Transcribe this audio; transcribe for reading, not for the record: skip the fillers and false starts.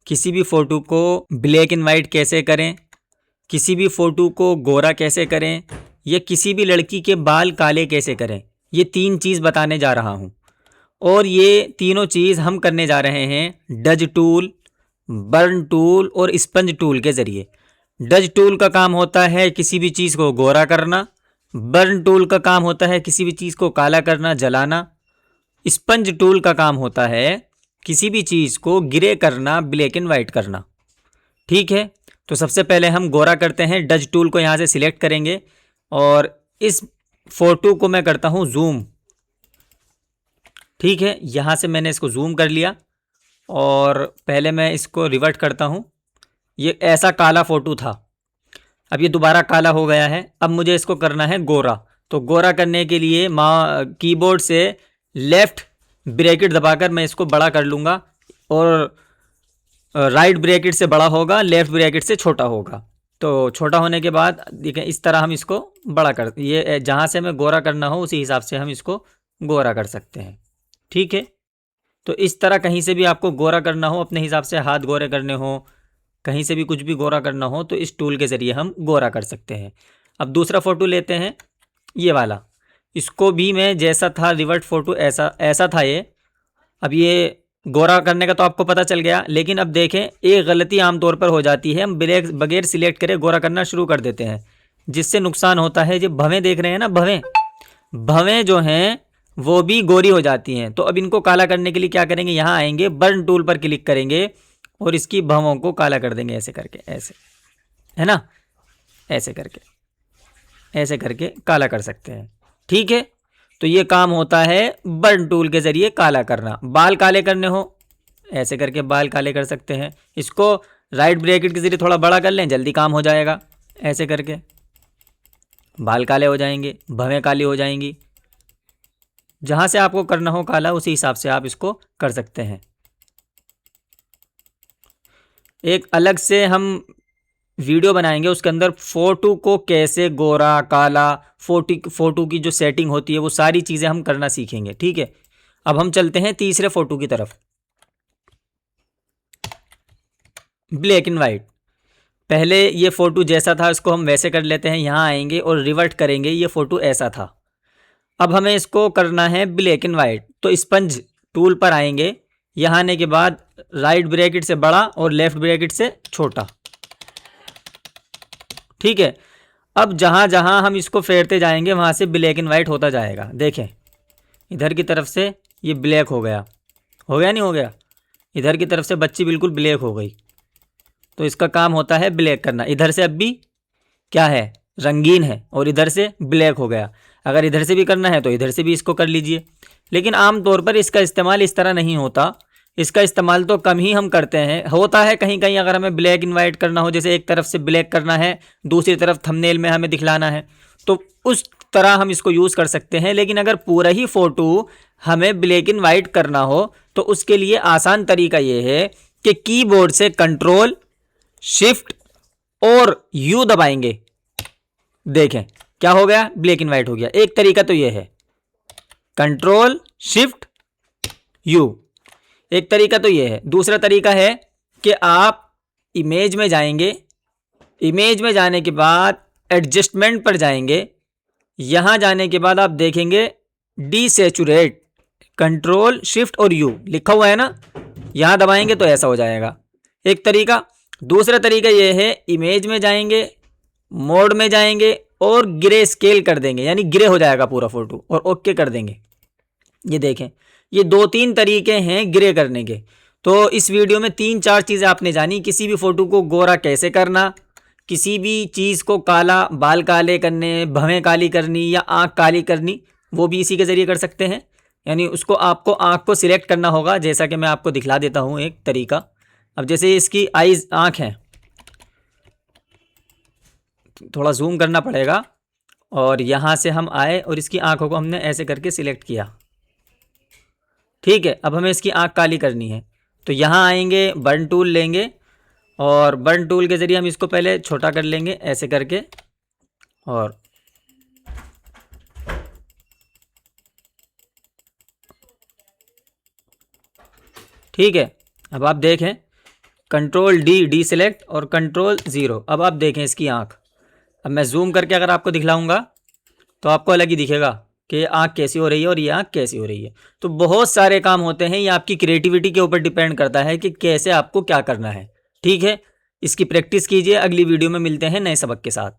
किसी भी फ़ोटो को ब्लैक एंड वाइट कैसे करें, किसी भी फ़ोटो को गोरा कैसे करें, या किसी भी लड़की के बाल काले कैसे करें, ये 3 चीज़ बताने जा रहा हूँ। और ये तीनों चीज़ हम करने जा रहे हैं डज टूल, बर्न टूल और स्पंज टूल के ज़रिए। डज टूल का काम होता है किसी भी चीज़ को गोरा करना, बर्न टूल का काम होता है किसी भी चीज़ को काला करना, जलाना, स्पंज टूल का काम होता है किसी भी चीज़ को ग्रे करना, ब्लैक एंड वाइट करना। ठीक है, तो सबसे पहले हम गोरा करते हैं। डज टूल को यहाँ से सिलेक्ट करेंगे और इस फोटो को मैं करता हूँ जूम। ठीक है, यहाँ से मैंने इसको जूम कर लिया और पहले मैं इसको रिवर्ट करता हूँ। ये ऐसा काला फ़ोटो था, अब ये दोबारा काला हो गया है। अब मुझे इसको करना है गोरा। तो गोरा करने के लिए कीबोर्ड से लेफ़्ट ब्रैकेट दबाकर मैं इसको बड़ा कर लूँगा और राइट ब्रैकेट से बड़ा होगा, लेफ़्ट ब्रैकेट से छोटा होगा। तो छोटा होने के बाद देखें इस तरह हम इसको बड़ा कर, ये जहाँ से हमें गोरा करना हो उसी हिसाब से हम इसको गोरा कर सकते हैं। ठीक है, तो इस तरह कहीं से भी आपको गोरा करना हो, अपने हिसाब से हाथ गोरे करने हो, कहीं से भी कुछ भी गोरा करना हो तो इस टूल के ज़रिए हम गोरा कर सकते हैं। अब दूसरा फ़ोटो लेते हैं, ये वाला। इसको भी मैं जैसा था रिवर्ट फ़ोटो ऐसा था ये। अब ये गोरा करने का तो आपको पता चल गया, लेकिन अब देखें एक गलती आमतौर पर हो जाती है, हम बगैर सिलेक्ट करे गोरा करना शुरू कर देते हैं, जिससे नुकसान होता है। जो भवें देख रहे हैं ना, भवें जो हैं वो भी गोरी हो जाती हैं। तो अब इनको काला करने के लिए क्या करेंगे, यहाँ आएंगे, बर्न टूल पर क्लिक करेंगे और इसकी भवों को काला कर देंगे, ऐसे करके, ऐसे, है ना, ऐसे करके काला कर सकते हैं। ठीक है, तो ये काम होता है बर्न टूल के ज़रिए काला करना। बाल काले करने हो ऐसे करके बाल काले कर सकते हैं। इसको राइट ब्रैकेट के ज़रिए थोड़ा बड़ा कर लें, जल्दी काम हो जाएगा। ऐसे करके बाल काले हो जाएंगे, भवें काली हो जाएंगी। जहाँ से आपको करना हो काला उसी हिसाब से आप इसको कर सकते हैं। एक अलग से हम वीडियो बनाएंगे, उसके अंदर फ़ोटो को कैसे गोरा काला, फ़ोटो की जो सेटिंग होती है वो सारी चीज़ें हम करना सीखेंगे। ठीक है, अब हम चलते हैं तीसरे फ़ोटो की तरफ, ब्लैक एंड वाइट। पहले ये फ़ोटो जैसा था इसको हम वैसे कर लेते हैं, यहाँ आएंगे और रिवर्ट करेंगे, ये फ़ोटो ऐसा था। अब हमें इसको करना है ब्लैक एंड वाइट, तो स्पंज टूल पर आएंगे, यहाँ आने के बाद राइट ब्रैकेट से बड़ा और लेफ़्ट ब्रैकेट से छोटा। ठीक है, अब जहाँ जहाँ हम इसको फेरते जाएंगे वहाँ से ब्लैक एंड वाइट होता जाएगा। देखें इधर की तरफ से ये ब्लैक हो गया नहीं हो गया, इधर की तरफ से बच्ची बिल्कुल ब्लैक हो गई। तो इसका काम होता है ब्लैक करना। इधर से अब भी क्या है, रंगीन है, और इधर से ब्लैक हो गया। अगर इधर से भी करना है तो इधर से भी इसको कर लीजिए, लेकिन आम तौर पर इसका इस्तेमाल इस तरह नहीं होता। इसका इस्तेमाल तो कम ही हम करते हैं। होता है कहीं कहीं अगर हमें ब्लैक एंड वाइट करना हो, जैसे एक तरफ से ब्लैक करना है, दूसरी तरफ थंबनेल में हमें दिखलाना है, तो उस तरह हम इसको यूज़ कर सकते हैं। लेकिन अगर पूरा ही फ़ोटो हमें ब्लैक एंड वाइट करना हो तो उसके लिए आसान तरीका ये है कि कीबोर्ड से कंट्रोल शिफ्ट और यू दबाएंगे। देखें क्या हो गया, ब्लैक एंड वाइट हो गया। एक तरीका तो ये है कंट्रोल शिफ्ट यू, एक तरीका तो ये है। दूसरा तरीका है कि आप इमेज में जाएंगे, इमेज में जाने के बाद एडजस्टमेंट पर जाएंगे, यहाँ जाने के बाद आप देखेंगे डीसैचुरेट, कंट्रोल शिफ्ट और यू लिखा हुआ है ना, यहाँ दबाएंगे तो ऐसा हो जाएगा, एक तरीका। दूसरा तरीका ये है इमेज में जाएंगे, मोड में जाएंगे और ग्रे स्केल कर देंगे, यानी ग्रे हो जाएगा पूरा फोटो, और ओके कर देंगे। ये देखें, ये 2-3 तरीके हैं ग्रे करने के। तो इस वीडियो में 3-4 चीज़ें आपने जानी। किसी भी फ़ोटो को गोरा कैसे करना, किसी भी चीज़ को काला, बाल काले करने, भवें काली करनी या आँख काली करनी, वो भी इसी के ज़रिए कर सकते हैं। यानी उसको आपको आँख को सिलेक्ट करना होगा, जैसा कि मैं आपको दिखला देता हूँ एक तरीका। अब जैसे इसकी आईज आँख है, थोड़ा जूम करना पड़ेगा, और यहाँ से हम आए और इसकी आँखों को हमने ऐसे करके सिलेक्ट किया। ठीक है, अब हमें इसकी आँख काली करनी है, तो यहाँ आएंगे, बर्न टूल लेंगे और बर्न टूल के ज़रिए हम इसको पहले छोटा कर लेंगे ऐसे करके, और ठीक है। अब आप देखें कंट्रोल डी, डी सेलेक्ट और कंट्रोल 0। अब आप देखें इसकी आँख। अब मैं जूम करके अगर आपको दिखलाऊंगा तो आपको अलग ही दिखेगा कि आँख कैसी हो रही है और ये आँख कैसी हो रही है। तो बहुत सारे काम होते हैं, ये आपकी क्रिएटिविटी के ऊपर डिपेंड करता है कि कैसे आपको क्या करना है। ठीक है, इसकी प्रैक्टिस कीजिए। अगली वीडियो में मिलते हैं नए सबक के साथ।